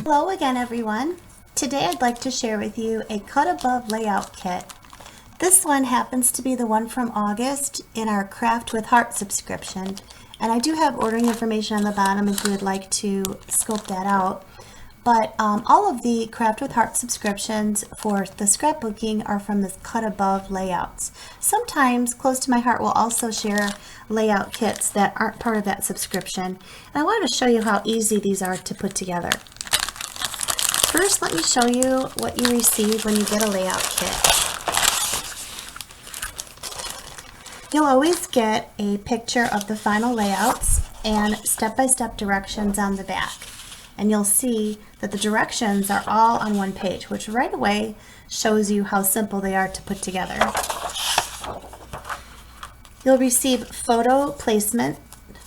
Hello again, everyone. Today I'd like to share with you a cut above layout kit. This one happens to be the one from August in our Craft with Heart subscription, and I do have ordering information on the bottom if you would like to scope that out. But all of the Craft with Heart subscriptions for the scrapbooking are from this cut above layouts. Sometimes Close to My Heart will also share layout kits that aren't part of that subscription. And I wanted to show you how easy these are to put together. First, let me show you what you receive when you get a layout kit. You'll always get a picture of the final layouts and step-by-step directions on the back. And you'll see that the directions are all on one page, which right away shows you how simple they are to put together. You'll receive photo placement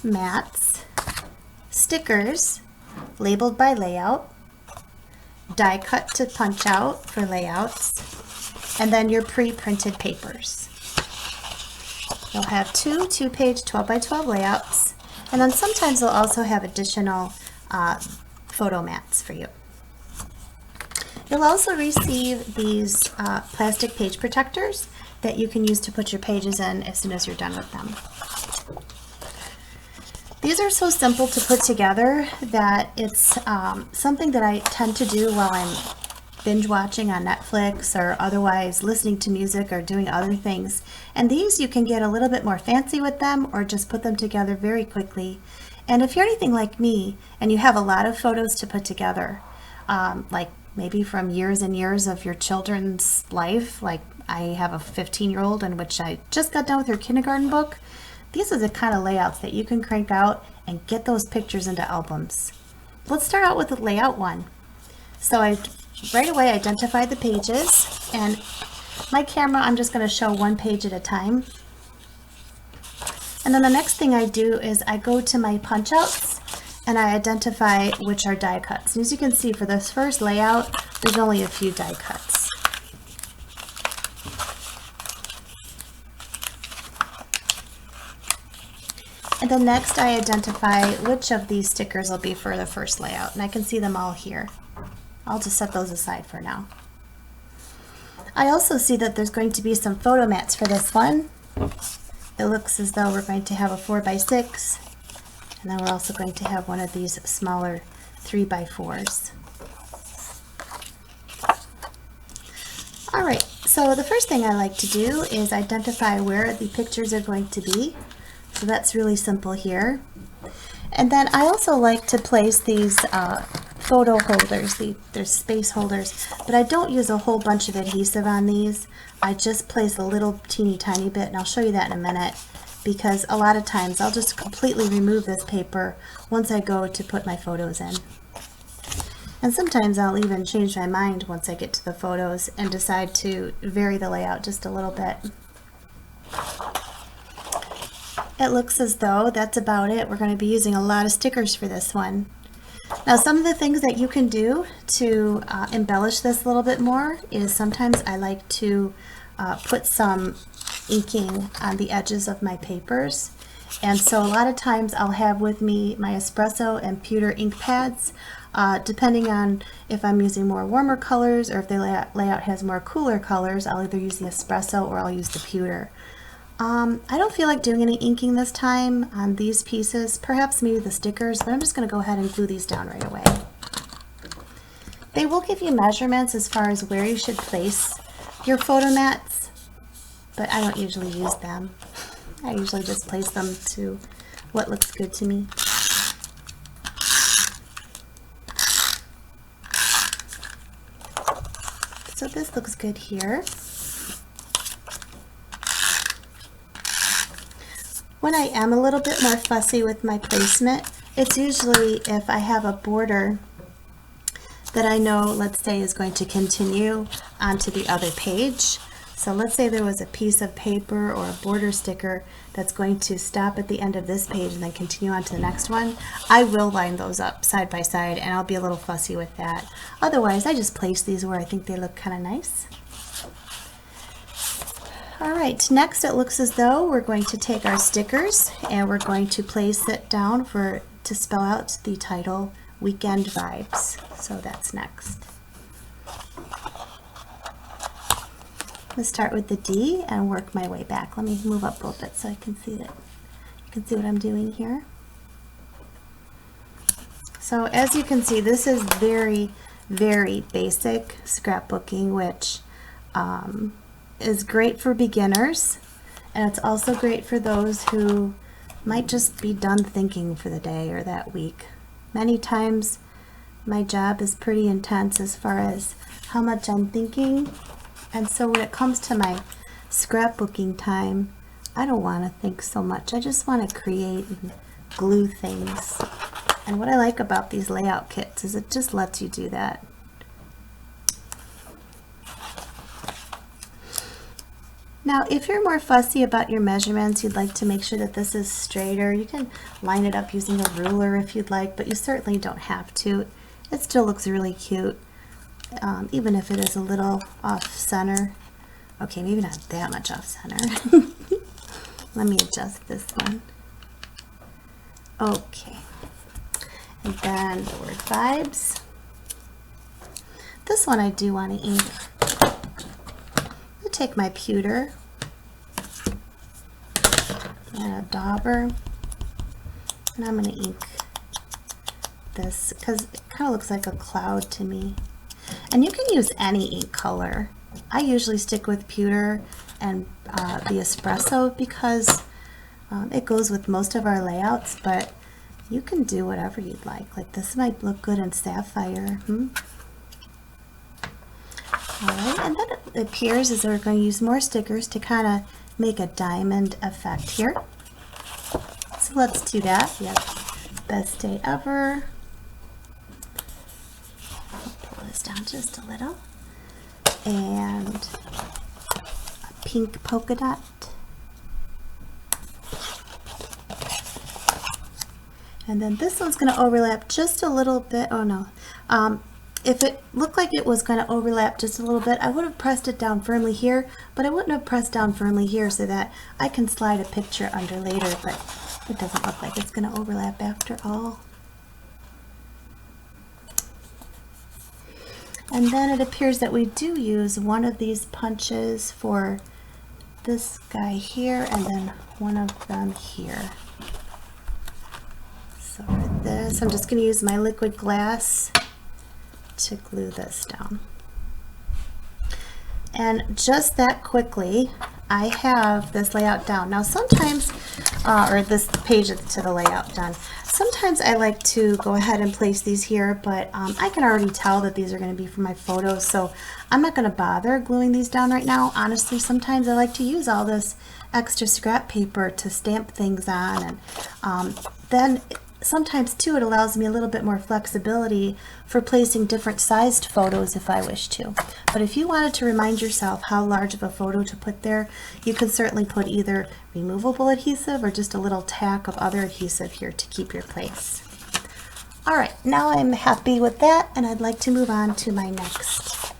mats, stickers labeled by layout, die cut to punch out for layouts, and then your pre-printed papers. You'll have two 2-page 12x12 layouts, and then sometimes they'll also have additional photo mats for you. You'll also receive these plastic page protectors that you can use to put your pages in as soon as you're done with them. These are so simple to put together that it's something that I tend to do while I'm binge watching on Netflix or otherwise listening to music or doing other things. And these you can get a little bit more fancy with them or just put them together very quickly. And if you're anything like me and you have a lot of photos to put together, like maybe from years and years of your children's life, like I have a 15-year-old in which I just got done with her kindergarten book, these are the kind of layouts that you can crank out and get those pictures into albums. Let's start out with the layout one. So I right away identified the pages, and my camera, I'm just going to show one page at a time. And then the next thing I do is I go to my punch outs and I identify which are die cuts. And as you can see, for this first layout, there's only a few die cuts. And then next I identify which of these stickers will be for the first layout, and I can see them all here. I'll just set those aside for now. I also see that there's going to be some photo mats for this one. It looks as though we're going to have a 4x6, and then we're also going to have one of these smaller 3x4s. Alright, so the first thing I like to do is identify where the pictures are going to be. So that's really simple here. And then I also like to place these photo holders. They're space holders, but I don't use a whole bunch of adhesive on these. I just place a little teeny tiny bit, and I'll show you that in a minute, because a lot of times I'll just completely remove this paper once I go to put my photos in. And sometimes I'll even change my mind once I get to the photos and decide to vary the layout just a little bit. It looks as though that's about it. We're going to be using a lot of stickers for this one. Now, some of the things that you can do to embellish this a little bit more is sometimes I like to put some inking on the edges of my papers. And so a lot of times I'll have with me my espresso and pewter ink pads. Depending on if I'm using more warmer colors or if the layout has more cooler colors, I'll either use the espresso or I'll use the pewter. I don't feel like doing any inking this time on these pieces, perhaps maybe the stickers, but I'm just going to go ahead and glue these down right away. They will give you measurements as far as where you should place your photo mats, but I don't usually use them. I usually just place them to what looks good to me. So this looks good here. When I am a little bit more fussy with my placement, it's usually if I have a border that I know, let's say, is going to continue onto the other page. So let's say there was a piece of paper or a border sticker that's going to stop at the end of this page and then continue on to the next one. I will line those up side by side, and I'll be a little fussy with that. Otherwise, I just place these where I think they look kind of nice. Alright, next it looks as though we're going to take our stickers and we're going to place it down to spell out the title weekend vibes. So that's next. I'm going to start with the D and work my way back. Let me move up a little bit so I can see that. You can see what I'm doing here. So as you can see, this is very, very basic scrapbooking, which is great for beginners, and it's also great for those who might just be done thinking for the day or that week. Many times my job is pretty intense as far as how much I'm thinking, and so when it comes to my scrapbooking time, I don't want to think so much. I just want to create and glue things. And what I like about these layout kits is it just lets you do that. Now, if you're more fussy about your measurements, you'd like to make sure that this is straighter, you can line it up using a ruler if you'd like, but you certainly don't have to. It still looks really cute, even if it is a little off center. Okay, maybe not that much off center. Let me adjust this one. Okay. And then the word vibes. This one I do want to ink. I'll take my pewter and a dauber, and I'm going to ink this because it kind of looks like a cloud to me. And you can use any ink color. I usually stick with pewter and the espresso because it goes with most of our layouts, but you can do whatever you'd like. Like this might look good in sapphire. Alright, and then it appears as though we're going to use more stickers to kind of make a diamond effect here. So let's do that. We have best day ever. I'll pull this down just a little. And a pink polka dot. And then this one's going to overlap just a little bit. Oh no. If it looked like it was going to overlap just a little bit, I would have pressed it down firmly here, but I wouldn't have pressed down firmly here so that I can slide a picture under later, but it doesn't look like it's going to overlap after all. And then it appears that we do use one of these punches for this guy here and then one of them here. So for this, I'm just going to use my liquid glass to glue this down. And just that quickly, I have this layout down. Now sometimes, or this page to the layout done, sometimes I like to go ahead and place these here, but I can already tell that these are going to be for my photos, so I'm not going to bother gluing these down right now. Honestly, sometimes I like to use all this extra scrap paper to stamp things on, and then sometimes too it allows me a little bit more flexibility for placing different sized photos if I wish to. But if you wanted to remind yourself how large of a photo to put there, you can certainly put either removable adhesive or just a little tack of other adhesive here to keep your place. Alright, now I'm happy with that, and I'd like to move on to my next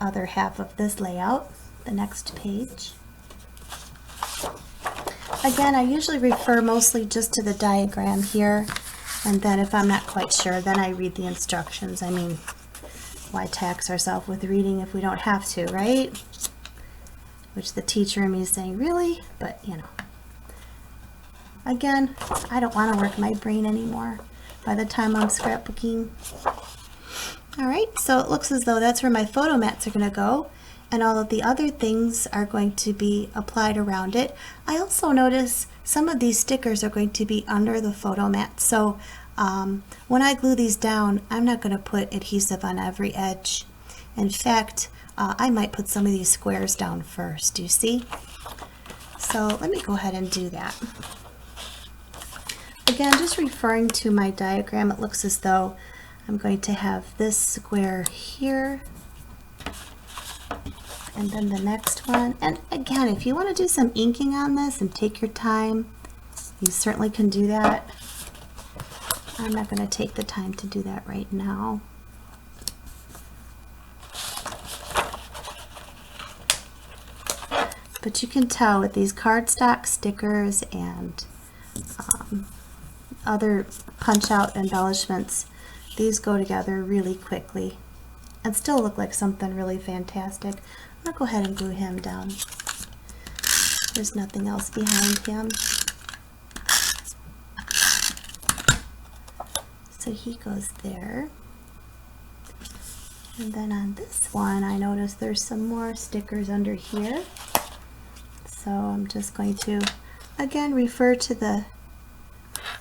other half of this layout, the next page. Again, I usually refer mostly just to the diagram here, and then if I'm not quite sure, then I read the instructions. I mean, why tax ourselves with reading if we don't have to, right? Which the teacher in me is saying, really? But, you know. Again, I don't want to work my brain anymore by the time I'm scrapbooking. Alright, so it looks as though that's where my photo mats are going to go, and all of the other things are going to be applied around it. I also notice some of these stickers are going to be under the photo mat, so when I glue these down, I'm not going to put adhesive on every edge. In fact, I might put some of these squares down first, do you see? So let me go ahead and do that. Again, just referring to my diagram, it looks as though I'm going to have this square here, and then the next one. And again, if you want to do some inking on this and take your time, you certainly can do that. I'm not going to take the time to do that right now. But you can tell with these cardstock stickers and other punch out embellishments, these go together really quickly and still look like something really fantastic. I'm gonna go ahead and glue him down. There's nothing else behind him. So he goes there. And then on this one, I noticed there's some more stickers under here. So I'm just going to, again, refer to the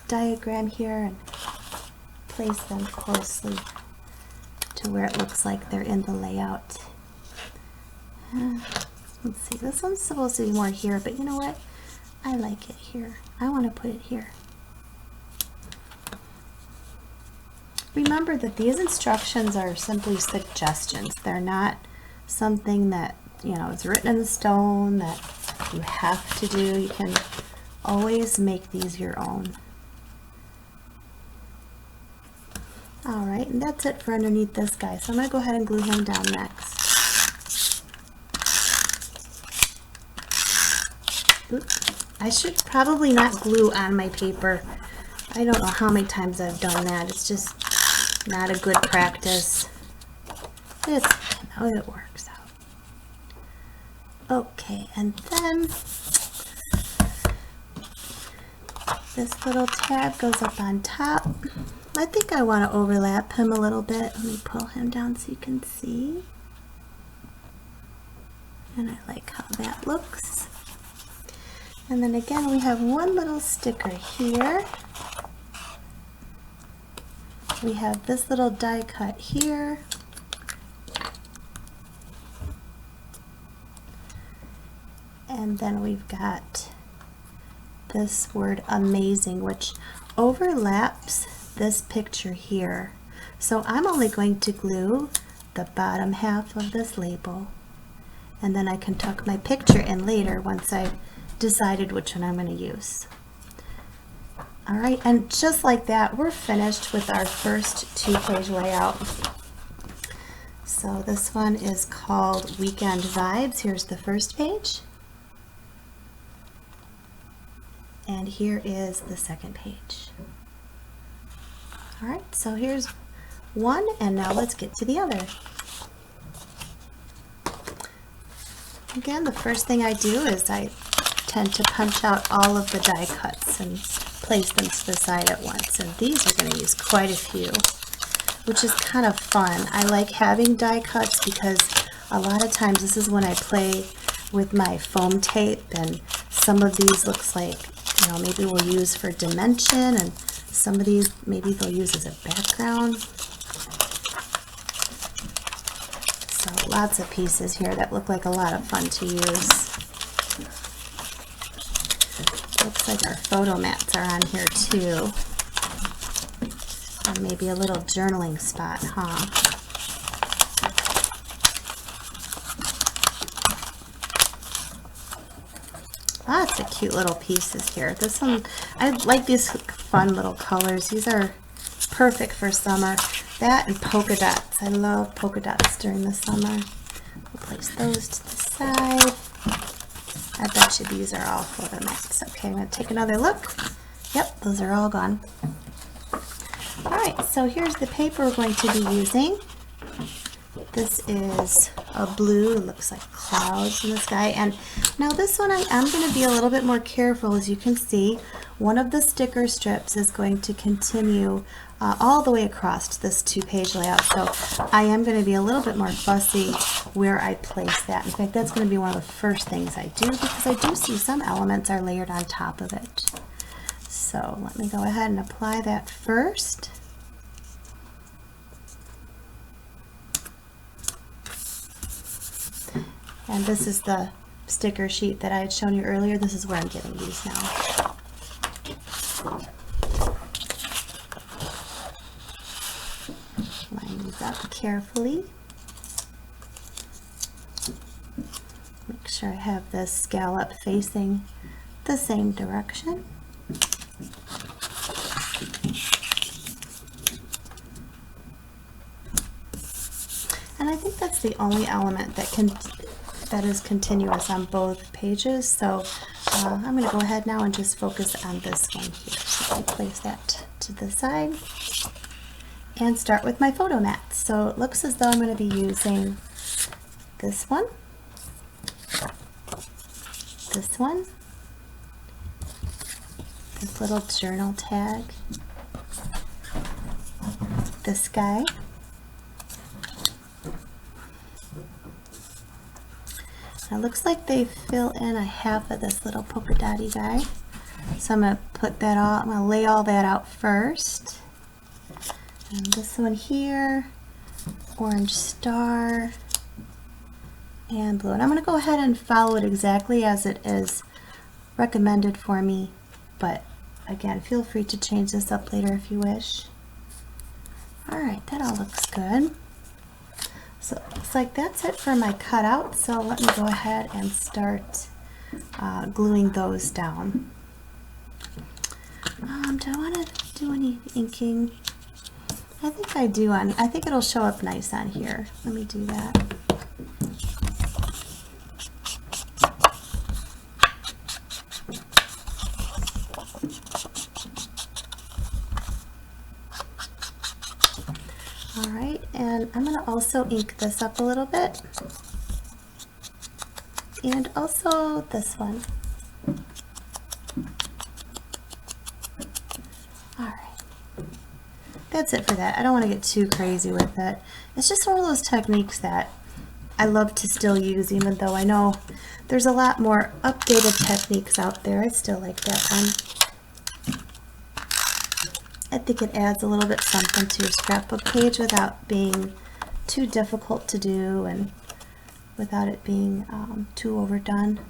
diagram here and place them closely to where it looks like they're in the layout. Let's see, this one's supposed to be more here, but you know what? I like it here. I want to put it here. Remember that these instructions are simply suggestions. They're not something that, you know, is written in stone that you have to do. You can always make these your own. All right, and that's it for underneath this guy. So I'm going to go ahead and glue him down next. Oops. I should probably not glue on my paper. I don't know how many times I've done that. It's just not a good practice. It's, you know, it works out. Okay, and then this little tab goes up on top. I think I want to overlap him a little bit. Let me pull him down so you can see. And I like how that looks. And then again, we have one little sticker here. We have this little die cut here. And then we've got this word amazing, which overlaps this picture here. So I'm only going to glue the bottom half of this label, and then I can tuck my picture in later once I've decided which one I'm going to use. All right, and just like that, we're finished with our first 2-page layout. So this one is called Weekend Vibes. Here's the first page. And here is the second page. All right, so here's one, and now let's get to the other. Again, the first thing I do is I tend to punch out all of the die cuts and place them to the side at once. And these are going to use quite a few, which is kind of fun. I like having die cuts because a lot of times this is when I play with my foam tape, and some of these looks like, you know, maybe we'll use for dimension, and some of these maybe they'll use as a background. So lots of pieces here that look like a lot of fun to use. Looks like our photo mats are on here too. And maybe a little journaling spot, huh? Lots of cute little pieces here. This one, I like these fun little colors. These are perfect for summer. That and polka dots. I love polka dots during the summer. We'll place those to the side. I bet you these are all photo mats. Okay, I'm going to take another look. Yep, those are all gone. Alright, so here's the paper we're going to be using. This is a blue. It looks like clouds in the sky. And now this one I am going to be a little bit more careful. As you can see, one of the sticker strips is going to continue all the way across this 2-page layout. So I am going to be a little bit more fussy where I place that. In fact, that's going to be one of the first things I do, because I do see some elements are layered on top of it. So let me go ahead and apply that first. And this is the sticker sheet that I had shown you earlier. This is where I'm getting these now. Line these up carefully. Make sure I have this scallop facing the same direction. And I think that's the only element that is continuous on both pages. So I'm going to go ahead now and just focus on this one here. So I'll place that to the side and start with my photo mats. So it looks as though I'm going to be using this one, this little journal tag, this guy, it looks like they fill in a half of this little polka dotty guy. So I'm going to put that all, I'm going to lay all that out first. And this one here, orange star, and blue. And I'm going to go ahead and follow it exactly as it is recommended for me. But again, feel free to change this up later if you wish. Alright, that all looks good. So it looks like that's it for my cutout. So let me go ahead and start gluing those down. Do I want to do any inking? I think I do. I think it'll show up nice on here. Let me do that. Alright, and I'm going to also ink this up a little bit. And also this one. Alright. That's it for that. I don't want to get too crazy with it. It's just one of those techniques that I love to still use, even though I know there's a lot more updated techniques out there. I still like that one. I think it adds a little bit something to your scrapbook page without being too difficult to do and without it being too overdone.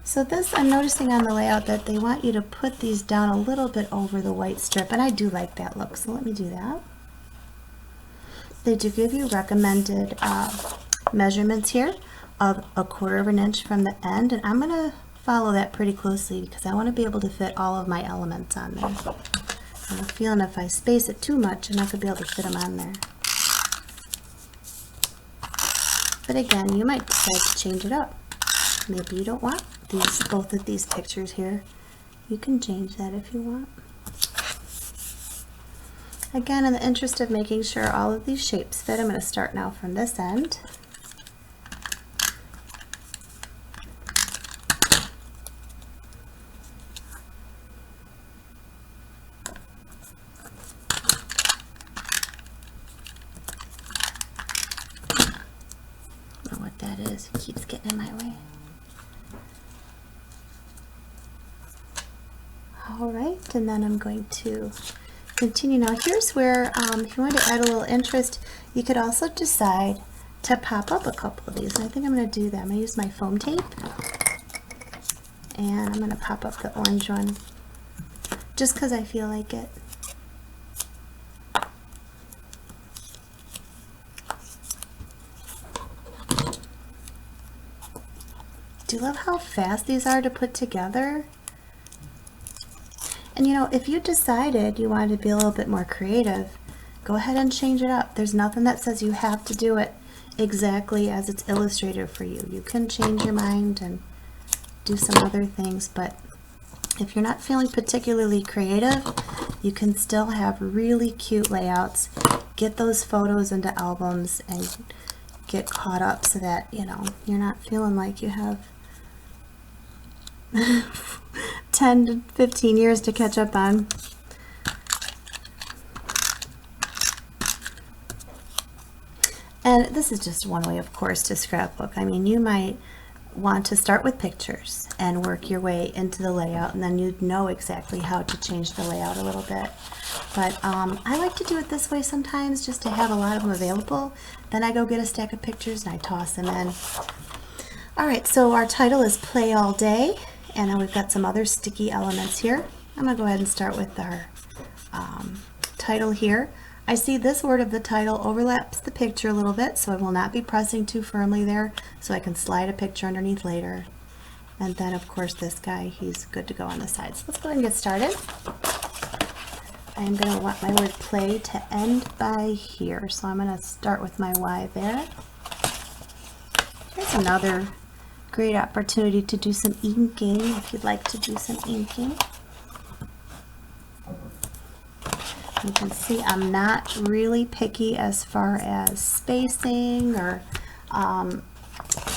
So this, I'm noticing on the layout that they want you to put these down a little bit over the white strip, and I do like that look, so let me do that. They do give you recommended measurements here of 1/4 of an inch from the end, and I'm going to follow that pretty closely because I want to be able to fit all of my elements on there. I'm feeling if I space it too much, I'm not going to be able to fit them on there. But again, you might decide to change it up. Maybe you don't want both of these pictures here. You can change that if you want. Again, in the interest of making sure all of these shapes fit, I'm going to start now from this end. I don't know what that is. It keeps getting in my way. Alright, and then I'm going to continue. Now here's where, if you want to add a little interest, you could also decide to pop up a couple of these. And I think I'm going to do that. I'm going to use my foam tape. And I'm going to pop up the orange one just because I feel like it. Do you love how fast these are to put together? And you know, if you decided you wanted to be a little bit more creative, go ahead and change it up. There's nothing that says you have to do it exactly as it's illustrated for you. You can change your mind and do some other things, but if you're not feeling particularly creative, you can still have really cute layouts. Get those photos into albums and get caught up so that, you know, you're not feeling like you have 10 to 15 years to catch up on. And this is just one way, of course, to scrapbook. I mean, you might want to start with pictures and work your way into the layout, and then you'd know exactly how to change the layout a little bit. But I like to do it this way sometimes, just to have a lot of them available. Then I go get a stack of pictures and I toss them in. Alright, so our title is Play All Day, and then we've got some other sticky elements here. I'm going to go ahead and start with our title here. I see this word of the title overlaps the picture a little bit, so I will not be pressing too firmly there, so I can slide a picture underneath later. And then of course this guy, he's good to go on the side. So let's go ahead and get started. I'm going to want my word play to end by here, so I'm going to start with my Y there. Here's another great opportunity to do some inking if you'd like to do some inking. You can see I'm not really picky as far as spacing or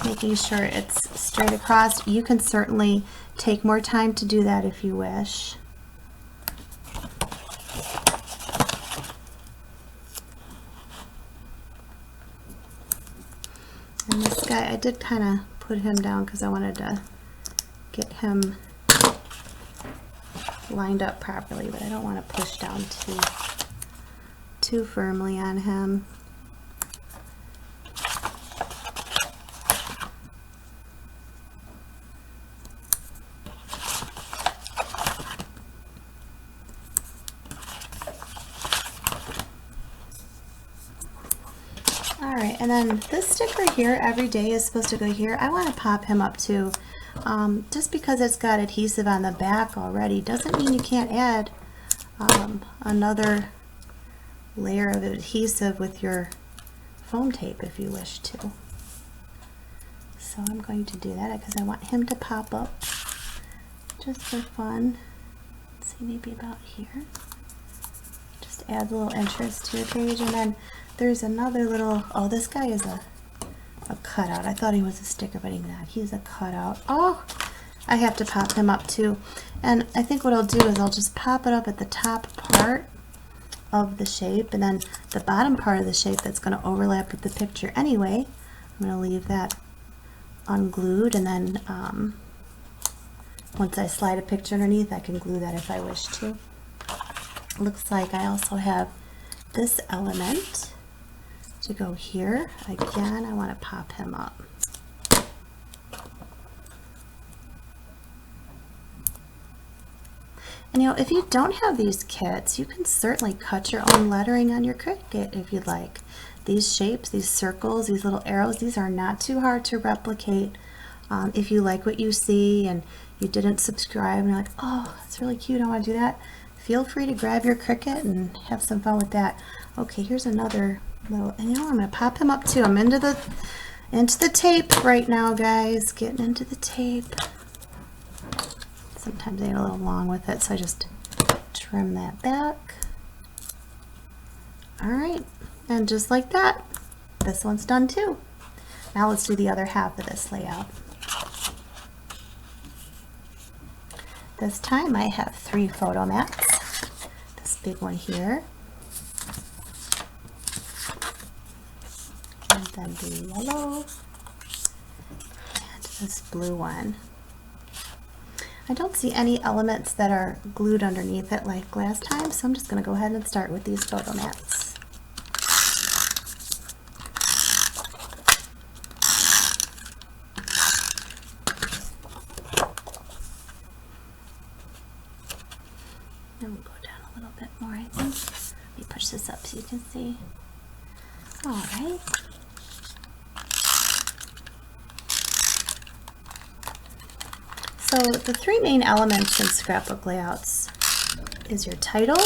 making sure it's straight across. You can certainly take more time to do that if you wish. And this guy, I did kind of put him down because I wanted to get him lined up properly, but I don't want to push down too firmly on him. Alright, and then this sticker here, every day is supposed to go here. I want to pop him up too. Just because it's got adhesive on the back already doesn't mean you can't add another layer of adhesive with your foam tape if you wish to. So I'm going to do that because I want him to pop up just for fun. Let's see, maybe about here. Just add a little interest to your page. And then there's another little, oh, this guy is a cutout. I thought he was a sticker, but he's not. He's a cutout. Oh, I have to pop him up too. And I think what I'll do is I'll just pop it up at the top part of the shape, and then the bottom part of the shape that's going to overlap with the picture anyway, I'm going to leave that unglued, and then once I slide a picture underneath, I can glue that if I wish to. Looks like I also have this element to go here. Again, I want to pop him up. And you know, if you don't have these kits, you can certainly cut your own lettering on your Cricut if you'd like. These shapes, these circles, these little arrows, these are not too hard to replicate. If you like what you see and you didn't subscribe and you're like, oh, it's really cute, I want to do that, feel free to grab your Cricut and have some fun with that. Okay, here's another little, and you know, I'm going to pop him up too. I'm into the tape right now, guys. Getting into the tape. Sometimes I get a little long with it, so I just trim that back. Alright, and just like that, this one's done too. Now let's do the other half of this layout. This time I have 3 photo mats. This big one here, and then the yellow, and this blue one. I don't see any elements that are glued underneath it like last time, so I'm just going to go ahead and start with these photo mats. And we'll go down a little bit more, I think. Let me push this up so you can see. Alright. So the 3 main elements in scrapbook layouts is your title,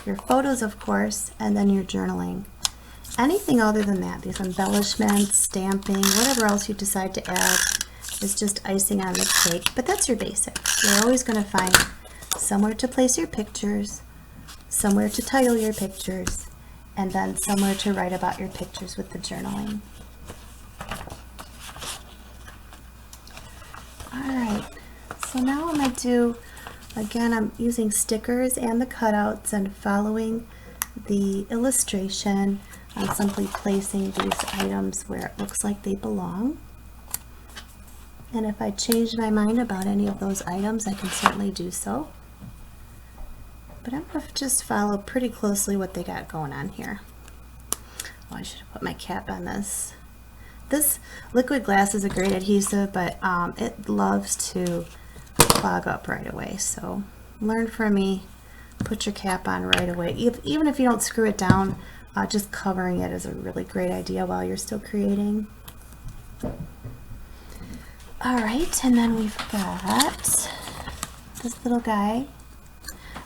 your photos of course, and then your journaling. Anything other than that, these embellishments, stamping, whatever else you decide to add is just icing on the cake, but that's your basics. You're always going to find somewhere to place your pictures, somewhere to title your pictures, and then somewhere to write about your pictures with the journaling. Alright, so now I'm going to do, again, I'm using stickers and the cutouts and following the illustration. I'm simply placing these items where it looks like they belong. And if I change my mind about any of those items, I can certainly do so. But I'm going to just follow pretty closely what they got going on here. Oh, I should have put my cap on this. This liquid glass is a great adhesive, but it loves to clog up right away. So learn from me, put your cap on right away. Even if you don't screw it down, just covering it is a really great idea while you're still creating. Alright, and then we've got this little guy.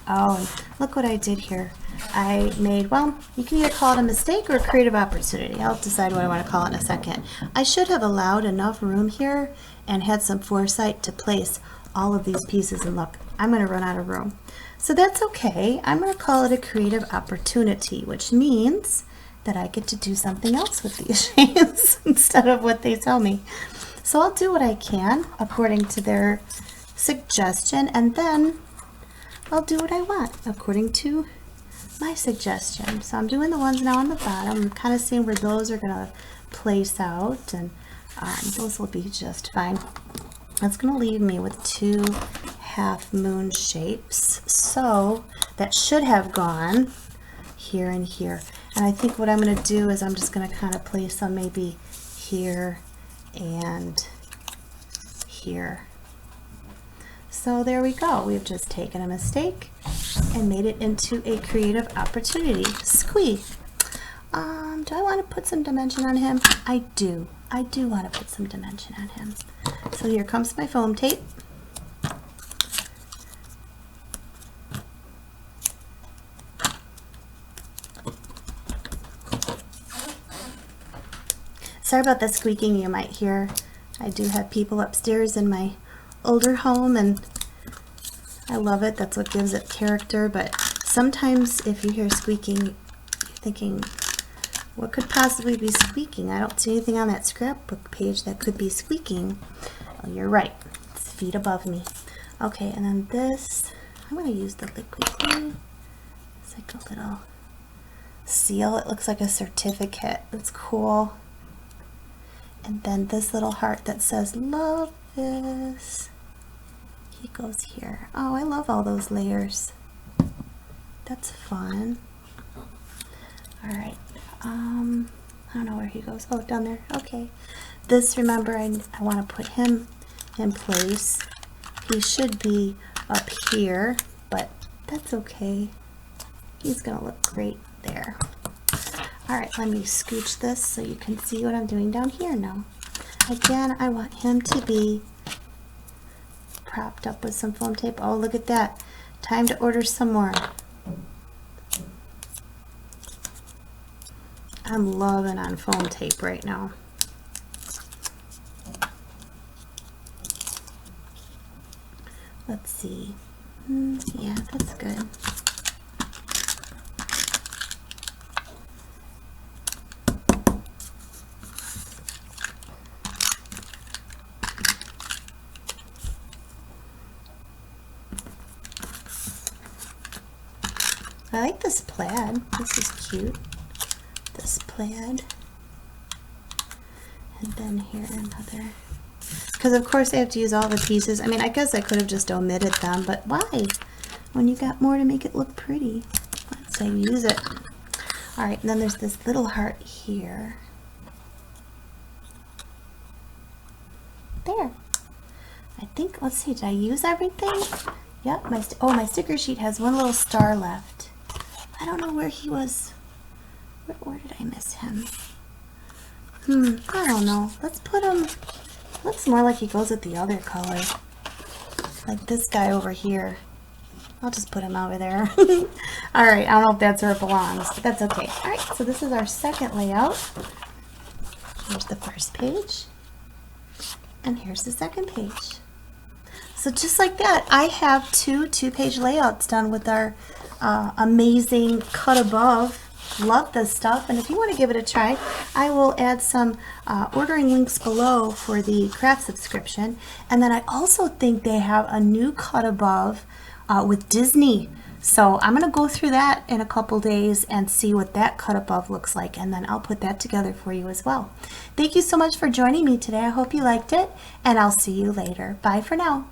Oh, and look what I did here. I made, well, you can either call it a mistake or a creative opportunity. I'll decide what I want to call it in a second. I should have allowed enough room here and had some foresight to place all of these pieces, and look, I'm going to run out of room. So that's okay. I'm going to call it a creative opportunity, which means that I get to do something else with these shapes instead of what they tell me. So I'll do what I can according to their suggestion, and then I'll do what I want according to my suggestion. So I'm doing the ones now on the bottom. I'm kind of seeing where those are going to place out, and those will be just fine. That's going to leave me with 2 half moon shapes. So that should have gone here and here. And I think what I'm going to do is I'm just going to kind of place them maybe here and here. So there we go. We've just taken a mistake and made it into a creative opportunity. Squee. Do I want to put some dimension on him? I do. I do want to put some dimension on him. So here comes my foam tape. Sorry about the squeaking you might hear. I do have people upstairs in my older home, and I love it. That's what gives it character. But sometimes if you hear squeaking, you're thinking, what could possibly be squeaking? I don't see anything on that scrapbook page that could be squeaking. Oh, you're right. It's feet above me. Okay, and then this, I'm going to use the liquid glue. It's like a little seal. It looks like a certificate. It's cool. And then this little heart that says, love this. He goes here. Oh, I love all those layers. That's fun. All right. I don't know where he goes. Oh, down there. Okay. This, remember, I want to put him in place. He should be up here, but that's okay. He's going to look great there. All right, let me scooch this so you can see what I'm doing down here now. Again, I want him to be propped up with some foam tape. Oh, look at that. Time to order some more. I'm loving on foam tape right now. Let's see. Yeah, that's good. I like this plaid. This is cute. This plaid. And then here another. Because of course I have to use all the pieces. I mean, I guess I could have just omitted them, but why? When you got more to make it look pretty. Let's say use it. Alright, and then there's this little heart here. There. I think, let's see, did I use everything? Yep, my sticker sheet has one little star left. I don't know where he was. Where did I miss him? I don't know. Let's put him, looks more like he goes with the other color. Like this guy over here. I'll just put him over there. Alright, I don't know if that's where it belongs, but that's okay. Alright, so this is our second layout. Here's the first page. And here's the second page. So just like that, I have two-page layouts done with our amazing cut above. Love this stuff, and if you want to give it a try, I will add some ordering links below for the craft subscription. And then I also think they have a new cut above with Disney. So I'm going to go through that in a couple days and see what that cut above looks like, and then I'll put that together for you as well. Thank you so much for joining me today. I hope you liked it, and I'll see you later. Bye for now.